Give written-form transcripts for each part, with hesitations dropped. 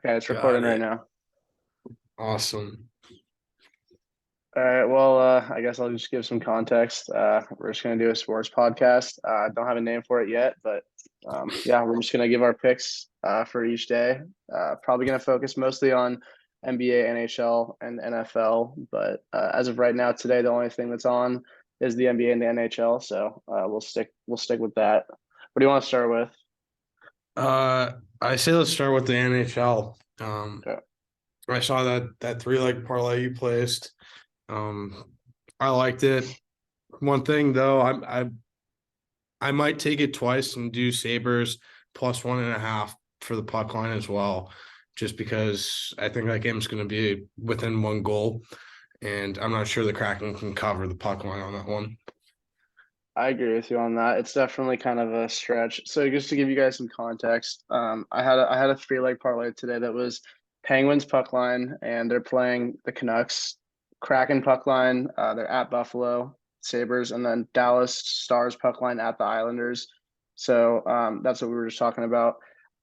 Okay, it's Got recording right it. now. Awesome. All right. Well, I guess I'll just give some context. We're just gonna do a sports podcast. Don't have a name for it yet, but yeah, we're just gonna give our picks for each day. Probably gonna focus mostly on NBA, NHL, and NFL. But as of right now, today the only thing that's on is the NBA and the NHL. So we'll stick with that. What do you want to start with? Uh, I say let's start with the NHL. Okay. I saw that three leg parlay you placed. Um, I liked it. One thing though, I might take it twice and do Sabres plus 1.5 for the puck line as well, just because I think that game's going to be within one goal, and I'm not sure the Kraken can cover the puck line on that one. I agree with you on that. It's definitely kind of a stretch. So just to give you guys some context, I had a three leg parlay today that was Penguins puck line, and they're playing the Canucks. Kraken puck line, they're at Buffalo Sabres, and then Dallas Stars puck line at the Islanders. So that's what we were just talking about.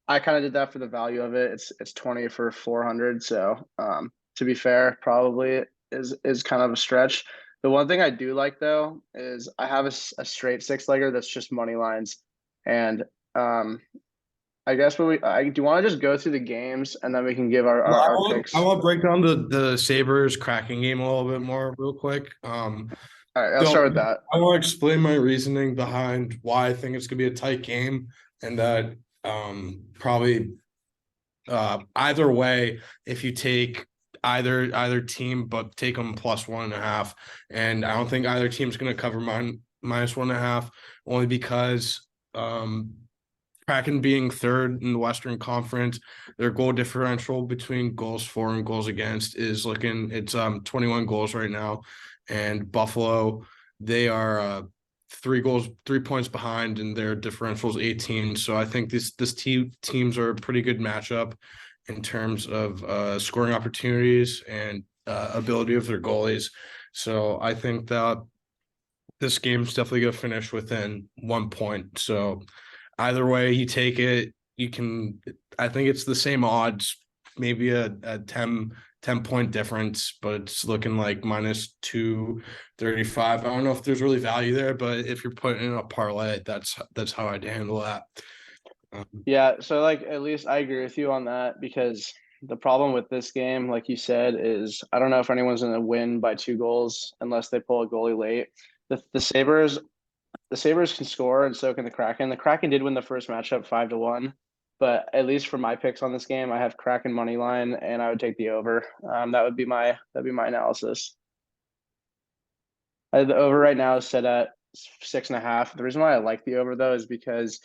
I kind of did that for the value of it. It's 20 for 400. So to be fair, probably is kind of a stretch. The one thing I do like though is I have a straight six legger that's just money lines, and um, I guess I do want to just go through the games and then we can give our Well, our, I our want I picks. want to break down the Sabres Kraken game a little bit more real quick. All right, I'll So start with that. I want to explain my reasoning behind why I think it's gonna be a tight game, and that probably either way, if you take either team, but take them plus 1.5, and I don't think either team's gonna cover minus 1.5, only because Kraken being third in the Western Conference, their goal differential between goals for and goals against is looking it's 21 goals right now, and Buffalo, they are 3 points behind, and their differential is 18. So I think this teams are a pretty good matchup in terms of scoring opportunities and ability of their goalies. So I think that this game's definitely going to finish within 1 point. So either way you take it, you can. I think it's the same odds, maybe a 10 point difference, but it's looking like minus 235. I don't know if there's really value there, but if you're putting in a parlay, that's how I'd handle that. Yeah, so like at least I agree with you on that because the problem with this game, like you said, is I don't know if anyone's going to win by 2 goals unless they pull a goalie late. The Sabres can score, and so can the Kraken. The Kraken did win the first matchup 5-1, but at least for my picks on this game, I have Kraken money line, and I would take the over. That'd be my analysis. The over right now is set at 6.5. The reason why I like the over though is because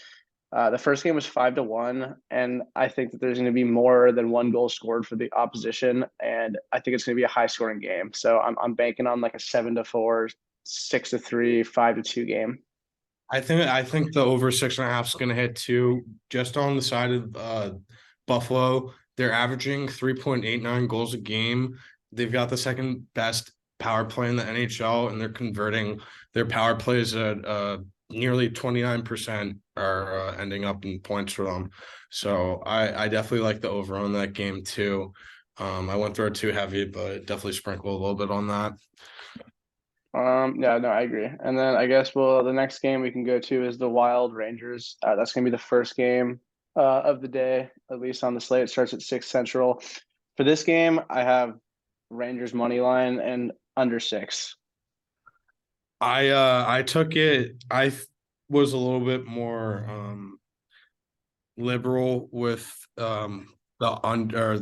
the first game was 5-1, and I think that there's going to be more than one goal scored for the opposition, and I think it's going to be a high scoring game. So I'm banking on like a 7-4, 6-3, 5-2 game. I think the over 6.5 is going to hit too. Just on the side of Buffalo, they're averaging 3.89 goals a game. They've got the second best power play in the NHL, and they're converting their power plays at nearly 29% are ending up in points for them. So I definitely like the over on that game too. I went through it too heavy, but definitely sprinkle a little bit on that. Yeah, no, I agree. And then I guess the next game we can go to is the Wild Rangers. That's gonna be the first game of the day, at least on the slate. It starts at 6 Central. For this game, I have Rangers money line and under 6. I took it. Was a little bit more liberal with the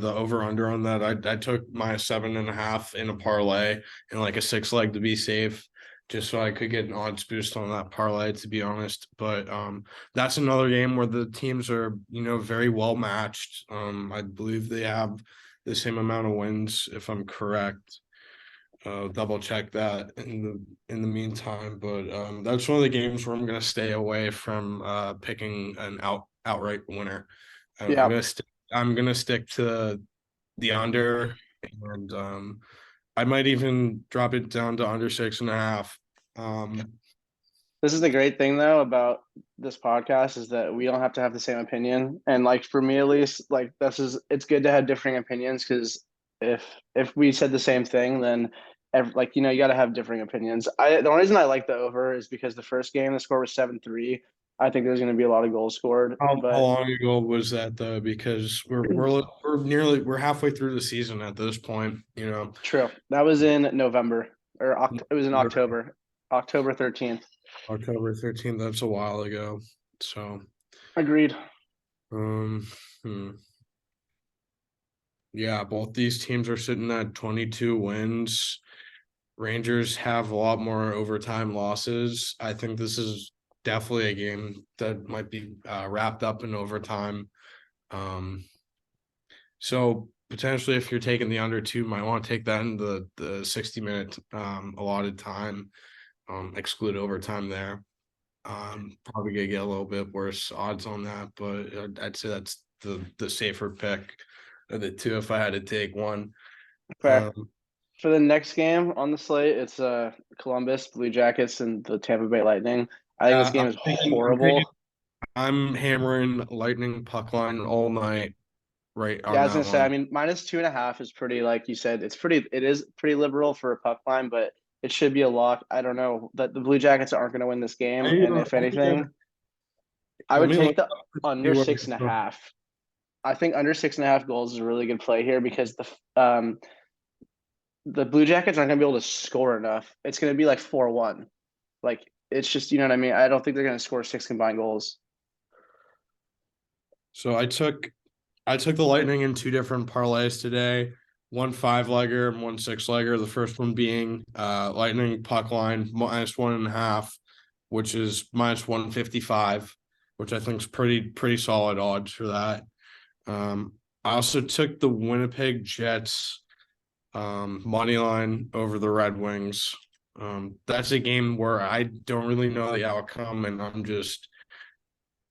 over under on that. I took my 7.5 in a parlay and like a 6 leg to be safe, just so I could get an odds boost on that parlay, to be honest. But that's another game where the teams are, very well matched. I believe they have the same amount of wins, if I'm correct. Double check that in the meantime, but that's one of the games where I'm gonna stay away from picking an outright winner. I'm Yeah. gonna stick to the under, and I might even drop it down to under 6.5. This is the great thing though about this podcast is that we don't have to have the same opinion. And like for me at least, like it's good to have differing opinions because if if we said the same thing, then like you got to have differing opinions. The only reason I like the over is because the first game the score was 7-3. I think there's going to be a lot of goals scored, How but long ago was that though? Because we're halfway through the season at this point, you know. true. That was in November or it was in October, October 13th. October 13th, that's a while ago. So Agreed. um hmm. Yeah, both these teams are sitting at 22 wins. Rangers have a lot more overtime losses. I think this is definitely a game that might be wrapped up in overtime. Um, so potentially, if you're taking the under two, might want to take that in the 60-minute allotted time, exclude overtime there. Probably gonna get a little bit worse odds on that, but I'd say that's the safer pick of the two if I had to take one. Fair. Um, For the next game on the slate, it's Columbus Blue Jackets and the Tampa Bay Lightning. I think this yeah, game is I'm taking, horrible. I'm hammering Lightning puck line all night, right Yeah, on I was that gonna say. I one. mean, -2.5 is pretty, like you said, it is pretty liberal for a puck line, but it should be a lock. I don't know that the Blue Jackets aren't going to win this game, and if anything, I Let would me look take the to see under what. 6.5. I think under 6.5 goals is a really good play here because the Blue Jackets aren't going to be able to score enough. It's going to be like 4-1. Like it's just you know what I mean. I don't think they're going to score six combined goals. So I took the Lightning in two different parlays today. One five legger and one six legger. The first one being Lightning puck line -1.5, which is -155, which I think is pretty solid odds for that. I also took the Winnipeg Jets money line over the Red Wings. That's a game where I don't really know the outcome, and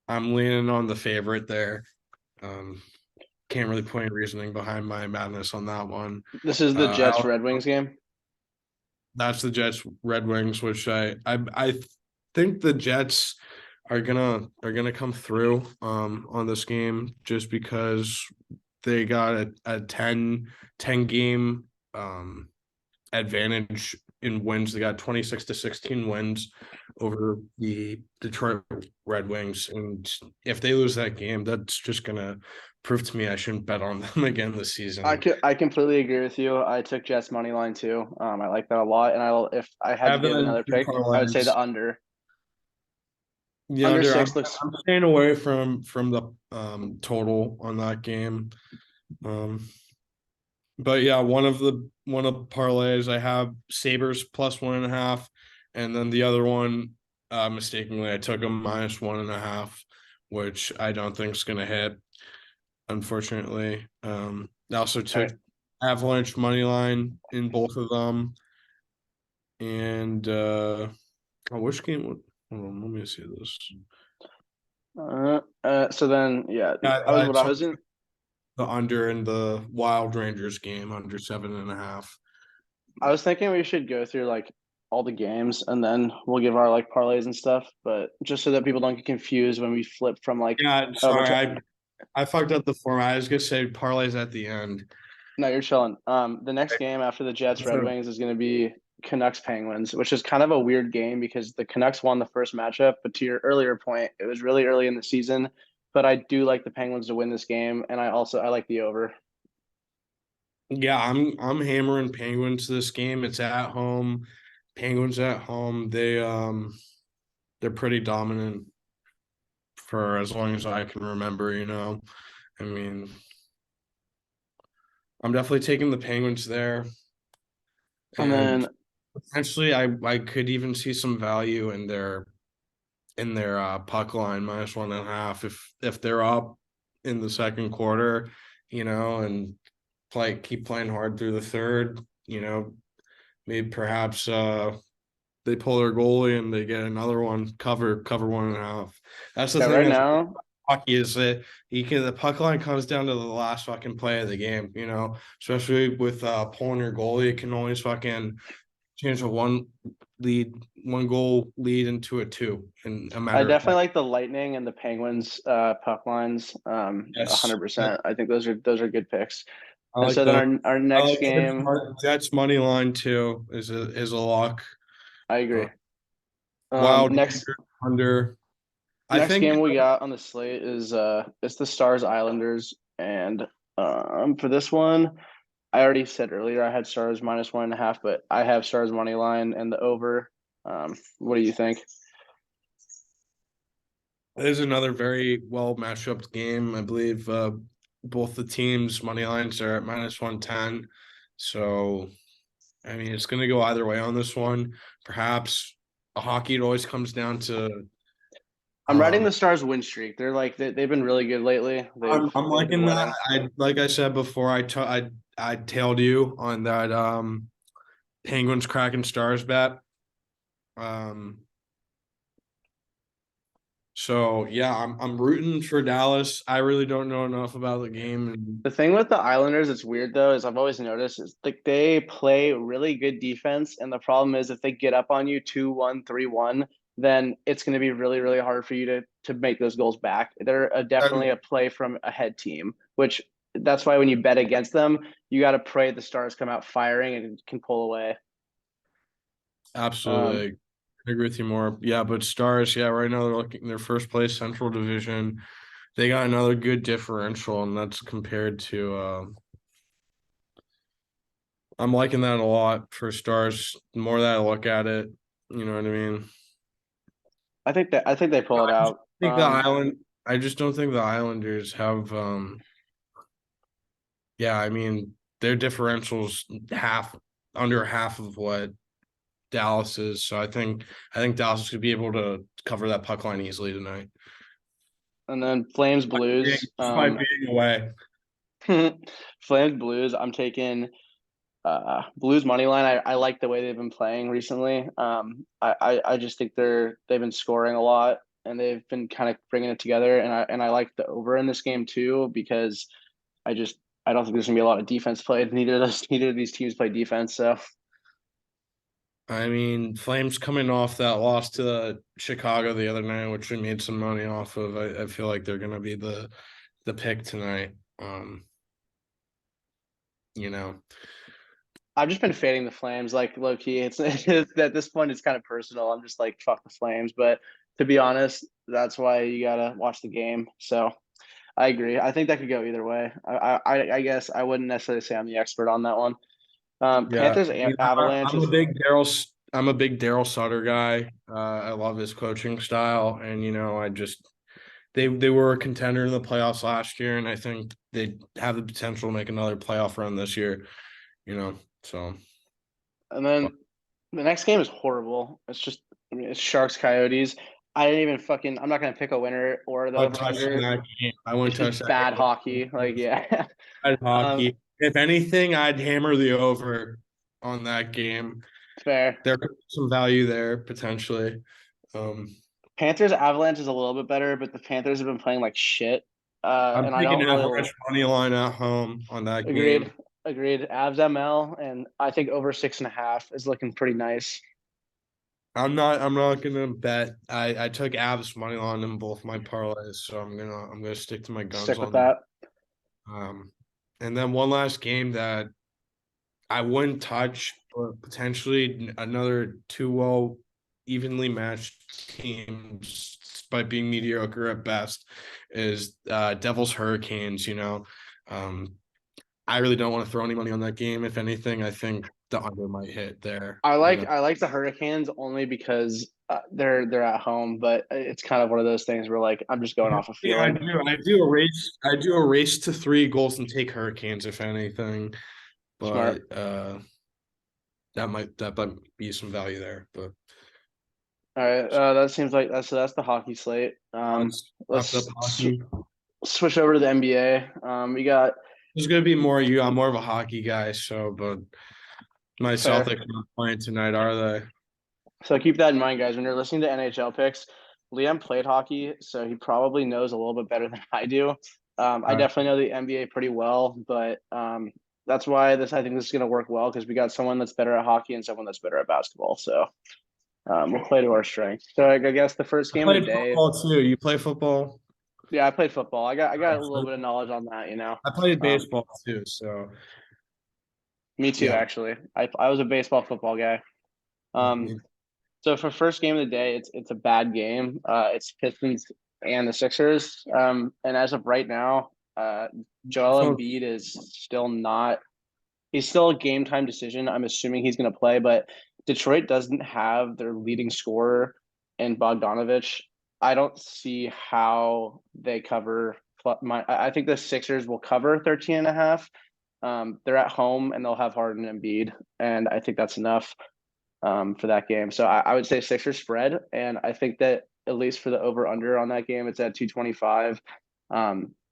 I'm leaning on the favorite there. Um, can't really put any reasoning behind my madness on that one. This is the I Jets also, Red Wings game. that's the Jets Red Wings, which I think the Jets are gonna come through on this game just because they got a 10 game advantage in wins. They got 26-16 wins over the Detroit Red Wings. And if they lose that game, that's just gonna prove to me I shouldn't bet on them again this season. I completely agree with you. I took Jets money line too. I like that a lot, and if I I had to have give them in another two pick, I would say parlays. the under. The Under under. six looks I'm staying away from the total on that game. Um, but yeah, one of the parlays I have Sabres +1.5, and then the other one, mistakenly I took them -1.5, which I don't think is gonna hit, unfortunately. I also all took right. Avalanche money line in both of them, and which game? Hold on, let me see this. So then, yeah, Yeah, I was I what I took was in. the under in the Wild Rangers game under 7.5. I was thinking we should go through like all the games, and then we'll give our like parlays and stuff. But just so that people don't get confused when we flip from like, Yeah, oh, we're sorry, I fucked up the format. I was gonna say parlays at the end. no, you're chilling. The next game after the Jets Red So, Wings is going to be Canucks Penguins, which is kind of a weird game because the Canucks won the first matchup. But to your earlier point, it was really early in the season. But I do like the Penguins to win this game, and I like the over. yeah, I'm hammering Penguins this game. It's at home. Penguins at home. They're pretty dominant for as long as I can remember, you know. I mean, I'm definitely taking the Penguins there. And And then potentially I could even see some value in their puck line -1.5 if they're up in the second quarter, you know, and keep playing hard through the third, you know, maybe perhaps they pull their goalie and they get another one, cover 1.5. That's the yeah, thing right that's now, hockey is that the puck line comes down to the last fucking play of the game, you know, especially with pulling your goalie, it can always fucking change a one goal lead into a two in a I matter of definitely like like the Lightning and the Penguins puck lines. yes. 100%. I think those are good picks. I And like so then the our I next like game, Jets money line too is a lock. I Uh, agree. Wild Next under. I next think game we got on the slate is it's the Stars Islanders, and for this one, I already said earlier I had Stars -1.5, but I have Stars money line and the over. What do you think? it is another very well matched up game. I believe both the teams' money lines are at -110. So I mean, it's going to go either way on this one. Perhaps a hockey, it always comes down to. I'm riding Um, the Stars win streak. They're like they've been really good lately. I'm They've been liking that. winning. I like I said before. I tailed you on that Penguins Kraken Stars bet. Um, so yeah, I'm rooting for Dallas. I really don't know enough about the game, and The thing with the Islanders, it's weird though, is I've always noticed is like they play really good defense, and the problem is if they get up on you 2-1, 3-1, then it's going to be really, really hard for you to make those goals back. They're definitely a play from ahead team, which that's why when you bet against them, you got to pray the Stars come out firing and can pull away. Um, absolutely I agree with you more. Yeah, but Stars, yeah, right now they're looking their first place Central Division. They got another good differential, and that's compared to. I'm liking that a lot for Stars. The more that I look at it, you know what I mean. I think they pull it I just out. think the Island. I just don't think the Islanders have. Yeah, I mean their differentials half under half of what Dallas is. So I think Dallas could be able to cover that puck line easily tonight. And then Flames Blues. Just by being away. Flames Blues. I'm taking Blues money line. I like the way they've been playing recently. I just think they've been scoring a lot and they've been kind of bringing it together. And I like the over in this game too because I just I don't think there's gonna be a lot of defense played. Neither of these teams play defense. So I mean, Flames coming off that loss to Chicago the other night, which we made some money off of. I feel like they're gonna be the pick tonight. You know. I've just been fading the Flames like low key. It's at this point it's kind of personal. I'm just like fuck the Flames. But to be honest, that's why you gotta watch the game. So I agree. I think that could go either way. I guess I wouldn't necessarily say I'm the expert on that one. Yeah, Panthers I mean, Avalanche is I'm a big Daryl Sutter guy. I love his coaching style, and I just they were a contender in the playoffs last year, and I think they have the potential to make another playoff run this year. So and then the next game is horrible. It's just I mean it's Sharks Coyotes. I didn't even fucking I'm not gonna pick a winner or the I'm over touching under. that game. I wouldn't It's touch just that bad game. hockey. Like yeah. Bad um hockey. If anything, I'd hammer the over on that game. fair. There could be some value there potentially. Um, Panthers Avalanche is a little bit better, but the Panthers have been playing like shit. I'm And I taking don't really average money line at home on that agreed. game. Agreed. Avs ML and I think over 6.5 is looking pretty nice. I'm not gonna bet. I took Avs money line in both my parlays, so I'm gonna stick to my guns Stick with on that. that. And then one last game that I wouldn't touch, but potentially another two well evenly matched teams, despite being mediocre at best, is Devils Hurricanes. Um, I really don't want to throw any money on that game. If anything, I think the under might hit there. I like the Hurricanes only because they're at home, but it's kind of one of those things where like I'm just going off a Yeah, I feeling. do. I do a race to 3 goals and take Hurricanes if anything, Smart. but that might be some value there. But All right. That seems like that's the hockey slate. let's wrap up Let's hockey. switch over to the NBA. We got There's gonna be more you. I'm more of a hockey guy, so but my fair. Celtics are not playing tonight, are they? So keep that in mind, guys. When you're listening to NHL picks, Liam played hockey, so he probably knows a little bit better than I do. I Uh, definitely know the NBA pretty well, but that's why I think this is going to work well because we got someone that's better at hockey and someone that's better at basketball. So we'll play to our strengths. So I guess the first I game of the played day. football too. You play football? Yeah, I played football. I got a little bit of knowledge on that, you know. I played Um, baseball too. So Me too, yeah. actually. I was a baseball football guy. Yeah, Um, so for first game of the day, it's a bad game. It's Pistons and the Sixers. And as of right now, Joel so Embiid is still not. He's still a game time decision. I'm assuming he's going to play, but Detroit doesn't have their leading scorer in Bogdanovich. I don't see how they cover. I think the Sixers will cover 13 and a half. They're at home and they'll have Harden and Embiid, and I think that's enough for that game. So I would say Sixers spread, and I think that at least for the over under on that game, it's at 225.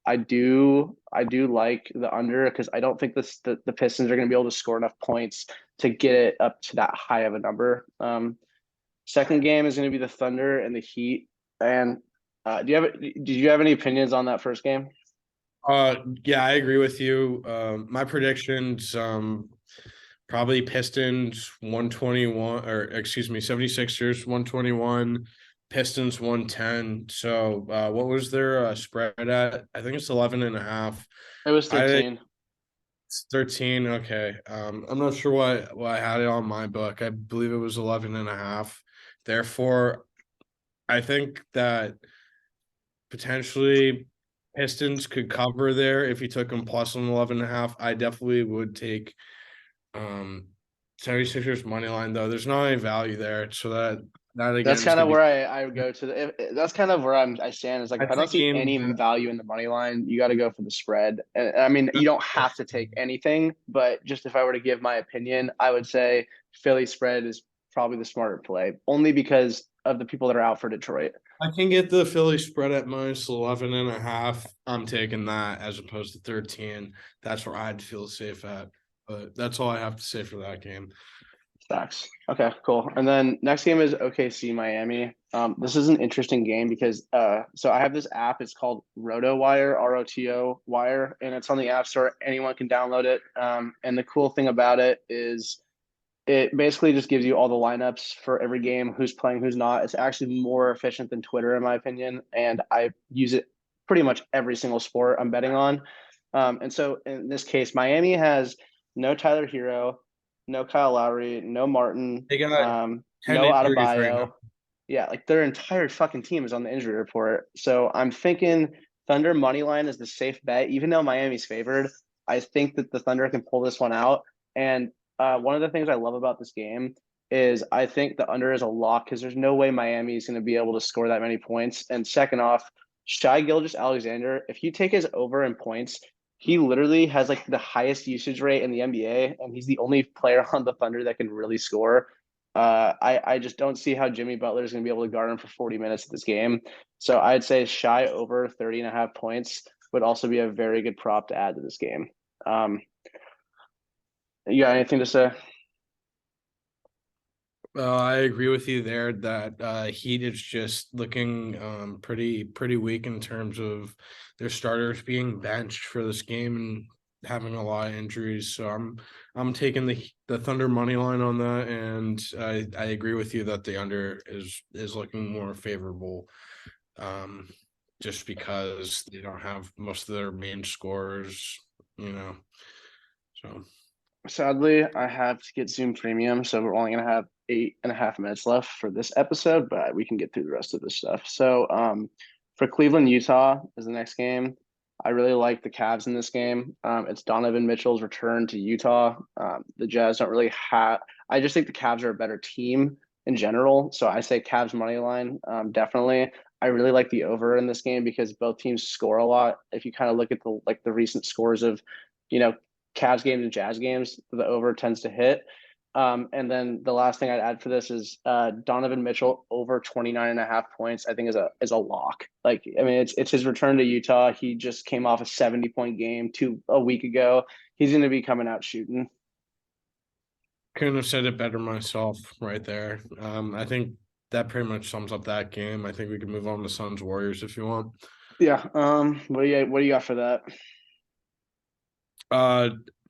I do like the under because I don't think the Pistons are going to be able to score enough points to get it up to that high of a number. Second game is going to be the Thunder and the Heat. And did you have any opinions on that first game? yeah, I agree with you. My predictions, probably Pistons 121, or excuse me, 76ers 121, Pistons 110. So what was their spread at? I think it's 11 and a half. It was I think 13. it's 13. Okay. I'm not sure why I had it on my book. I believe it was 11 and a half. Therefore, I think that potentially Pistons could cover there if you took them plus an 11 and a half. I definitely would take um 76ers money line though. There's not any value there. So that That's again is kind of gonna be where I would go to. That's kind of where I stand. Is like I if I don't think see game any value in the money line, you got to go for the spread. And I mean, you don't have to take anything, but just if I were to give my opinion, I would say Philly spread is probably the smarter play, only because of the people that are out for Detroit. I can get the Philly spread at minus 11 and a half. I'm taking that as opposed to 13. That's where I'd feel safe at. But that's all I have to say for that game. Stacks. Okay, cool. And then next game is OKC Miami. This is an interesting game because so I have this app. It's called RotoWire, ROTO Wire, and it's on the App Store. Anyone can download it. And the cool thing about it is it basically just gives you all the lineups for every game, who's playing, who's not. It's actually more efficient than Twitter, in my opinion, and I use it pretty much every single sport I'm betting on. And so in this case, Miami has no Tyler Hero, no Kyle Lowry, no Martin, They got 10 no injuries right now. Adebayo. Yeah, like their entire fucking team is on the injury report. So I'm thinking Thunder money line is the safe bet, even though Miami's favored. I think that the Thunder can pull this one out. And one of the things I love about this game is I think the under is a lock because there's no way Miami is going to be able to score that many points. And second off, Shai Gilgeous-Alexander, if you take his over in points, he literally has like the highest usage rate in the NBA, and he's the only player on the Thunder that can really score. I just don't see how Jimmy Butler is going to be able to guard him for 40 minutes of this game. So I'd say Shai over 30 and a half points would also be a very good prop to add to this game. You got anything to say? I agree with you there that Heat is just looking pretty weak in terms of their starters being benched for this game and having a lot of injuries. So I'm taking the Thunder money line on that, and I agree with you that the under is looking more favorable, um, just because they don't have most of their main scorers, you know. So Sadly, I have to get Zoom Premium, so we're only going to have 8.5 minutes left for this episode, but we can get through the rest of this stuff. So, for Cleveland, Utah is the next game. I really like the Cavs in this game. It's Donovan Mitchell's return to Utah. The Jazz don't really have. I just think the Cavs are a better team in general, so I say Cavs money line. Definitely. I really like the over in this game because both teams score a lot. If you kind of look at the recent scores of, you know, Cavs games and Jazz games, the over tends to hit. And then the last thing I'd add for this is Donovan Mitchell over 29 and a half points, I think is a lock. Like, I mean, it's his return to Utah. He just came off a 70-point game a week ago. He's going to be coming out shooting. couldn't have said it better myself right there. I think that pretty much sums up that game. I think we can move on to Suns Warriors if you want. Yeah. What do you got for that?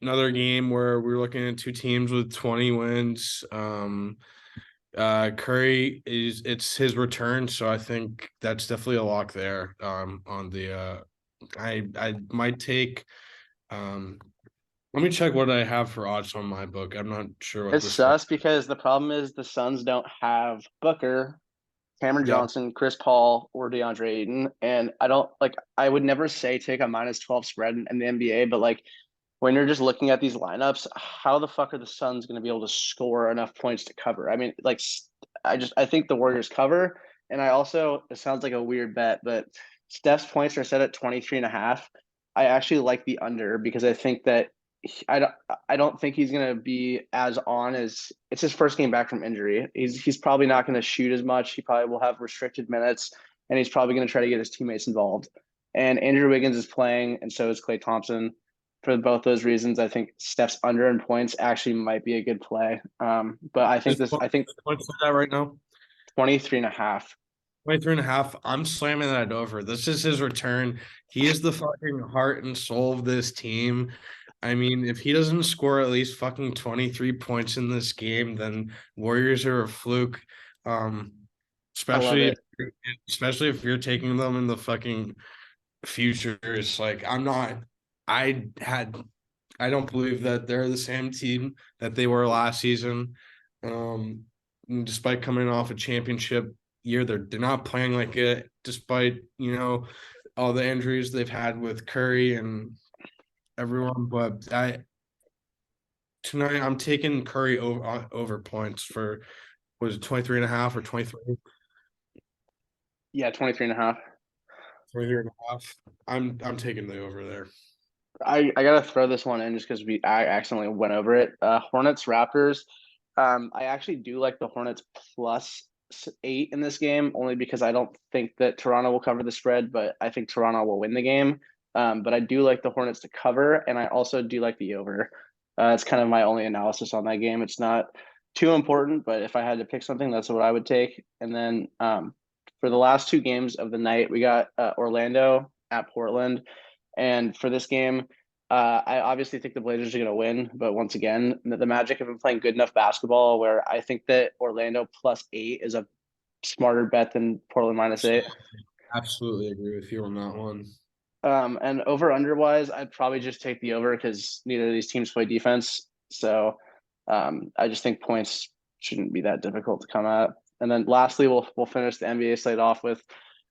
another game where we're looking at two teams with 20 wins. Curry it's his return, so I think that's definitely a lock there. On the I might take let me check what I have for odds on my book. I'm not sure what It's this one. sus because the problem is the Suns don't have Booker, Cameron Yeah, Johnson, Chris Paul, or DeAndre Ayton. And I don't like I would never say take a -12 spread in the NBA, but like when you're just looking at these lineups, how the fuck are the Suns going to be able to score enough points to cover? I mean, like I think the Warriors cover, and I also it sounds like a weird bet, but Steph's points are set at 23 and a half. I actually like the under because I think that I don't I don't think he's going to be as on as it's his first game back from injury. He's probably not going to shoot as much. He probably will have restricted minutes, and he's probably going to try to get his teammates involved. And Andrew Wiggins is playing, and so is Klay Thompson. For both those reasons, I think Steph's under in points actually might be a good play. But I think what's that right now? 23 and a half. 23 and a half. I'm slamming that over. This is his return. He is the fucking heart and soul of this team. I mean, if he doesn't score at least fucking 23 points in this game, then Warriors are a fluke. Um, I love especially it. if, especially if you're taking them in the fucking futures. Like I'm not I had I don't believe that they're the same team that they were last season. Um, despite coming off a championship year, they're not playing like it, despite all the injuries they've had with Curry and everyone. But I tonight I'm taking Curry over points for was it 23 and a half or 23? Yeah, 23 and a half. 23 and a half. I'm taking the over there. I gotta throw this one in just because I accidentally went over it. Hornets Raptors. I actually do like the Hornets +8 in this game only because I don't think that Toronto will cover the spread, but I think Toronto will win the game. But I do like the Hornets to cover, and I also do like the over. It's kind of my only analysis on that game. It's not too important, but if I had to pick something, that's what I would take. And then for the last two games of the night, we got Orlando at Portland. And for this game, I obviously think the Blazers are going to win, but once again, the Magic have been playing good enough basketball where I think that Orlando +8 is a smarter bet than Portland -8. Absolutely agree with you on that one. And over under wise, I'd probably just take the over because neither of these teams play defense. So I just think points shouldn't be that difficult to come at. And then lastly, we'll finish the NBA slate off with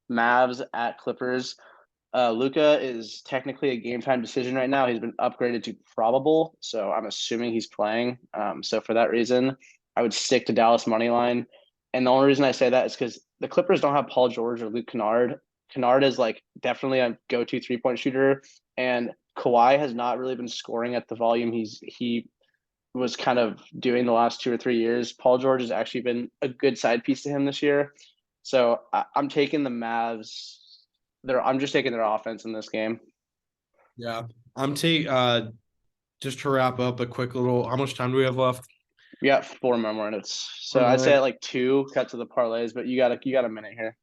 Mavs at Clippers. Luca is technically a game time decision right now. He's been upgraded to probable, so I'm assuming he's playing. So for that reason, I would stick to Dallas money line. And the only reason I say that is because the Clippers don't have Paul George or Luke Kennard. Kennard is like definitely a go-to three-point shooter, and Kawhi has not really been scoring at the volume he was kind of doing the last 2 or 3 years. Paul George has actually been a good side piece to him this year. So I'm taking the Mavs. I'm just taking their offense in this game. Yeah. I'm take just to wrap up a quick little how much time do we have left? We got 4 more minutes. So I'd say Minute. at like two, cut to the parlays, but you got a minute here.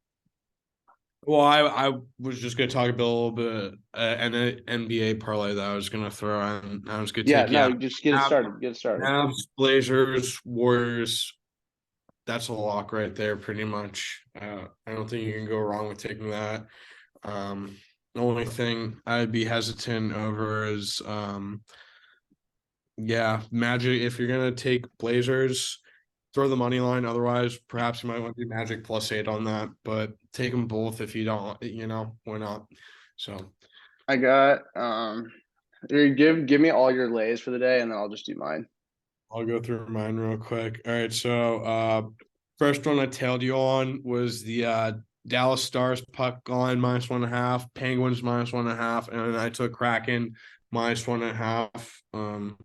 Well, I was just gonna talk about a little bit an NBA parlay that I was gonna throw on. I was gonna Yeah, take no, just get it Mavs, started. Get it started. Mavs, Blazers, Warriors. That's a lock right there, pretty much. I don't think you can go wrong with taking that. The only thing I'd be hesitant over is yeah, Magic. If you're gonna take Blazers, throw the money line. Otherwise, perhaps you might want to do Magic +8 on that. But take them both if you don't. Why not? So I got give me all your lays for the day and then I'll just do mine. I'll go through mine real quick. All right, so first one I tailed you on was the Dallas Stars puck line -1.5, Penguins -1.5, and I took Kraken -1.5.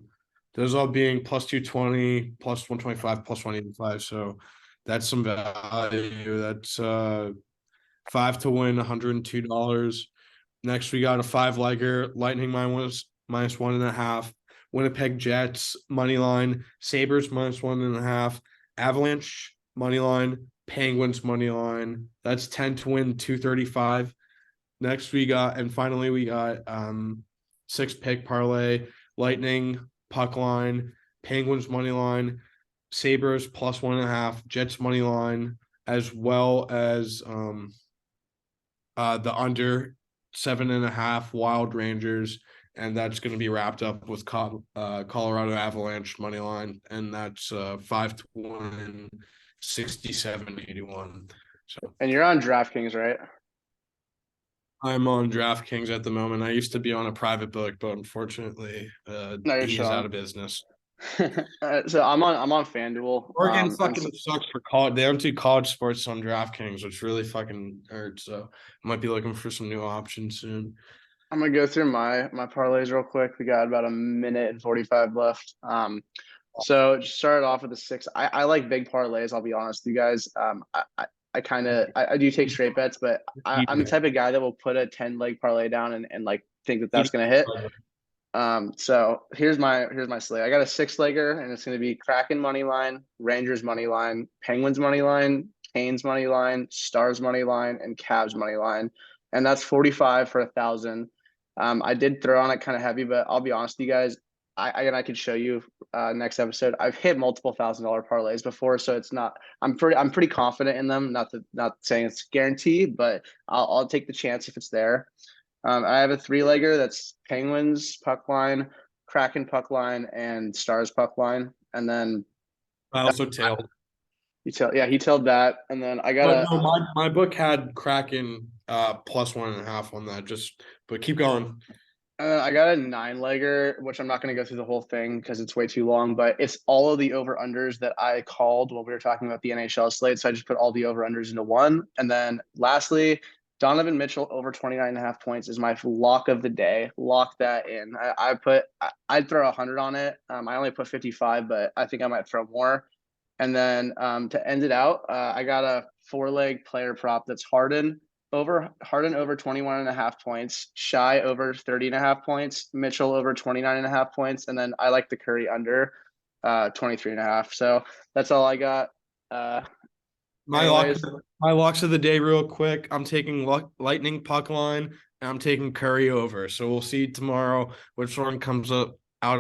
Those all being +220, +125, +185. So that's some value. That's 5 to win, $102. Next, we got a 5-legger, Lightning -1.5. Winnipeg Jets money line, Sabres -1.5, Avalanche money line, Penguins money line. That's 10 to win, 235. Next we got, and finally we got 6-pick parlay, Lightning puck line, Penguins money line, Sabres plus 1.5, Jets money line, as well as the under 7.5 Wild Rangers, and that's going to be wrapped up with Colorado Avalanche money line, and that's 5 to 1, 67-81. So And you're on DraftKings, right? I'm on DraftKings at the moment. I used to be on a private book, but unfortunately, No, you're he is out chilling. of business. So I'm on FanDuel. Oregon And fucking so sucks for college. They don't do college sports on DraftKings, which really fucking hurts. So I might be looking for some new options soon. I'm gonna go through my parlays real quick. We got about a minute and 45 left. So just started off with the six. I like big parlays. I'll be honest with you guys. I kind of I do take straight bets, but I'm the type of guy that will put a 10 leg parlay down and like think that that's gonna hit. So here's my slate. I got a 6 legger, and it's going to be Kraken money line, Rangers money line, Penguins money line, Canes money line, Stars money line, and Cavs money line, and that's 45 for 1,000. I did throw on it kind of heavy, but I'll be honest with you guys. I could show you next episode. I've hit multiple $1,000 parlays before, so it's not. I'm pretty confident in them. Not saying it's guaranteed, but I'll take the chance if it's there. I have a 3 legger that's Penguins puck line, Kraken puck line, and Stars puck line. And then I also tailed. he tailed that. And then I got But a no, my book had Kraken plus 1.5 on that. But keep going. I got a 9 legger, which I'm not going to go through the whole thing because it's way too long. But it's all of the over unders that I called when we were talking about the NHL slate. So I just put all the over unders into one. And then lastly, Donovan Mitchell over 29.5 points is my lock of the day. Lock that in. I'd throw 100 on it. I only put 55, but I think I might throw more. And then to end it out, I got a 4 leg player prop that's Harden over 21.5 points, Shy over 30.5 points, Mitchell over 29.5 points, and then I like the Curry under 23.5. So that's all I got. Uh My lock, anyways, my locks of the day, real quick. I'm taking Lightning puck line, and I'm taking Curry over. So we'll see tomorrow which one comes up out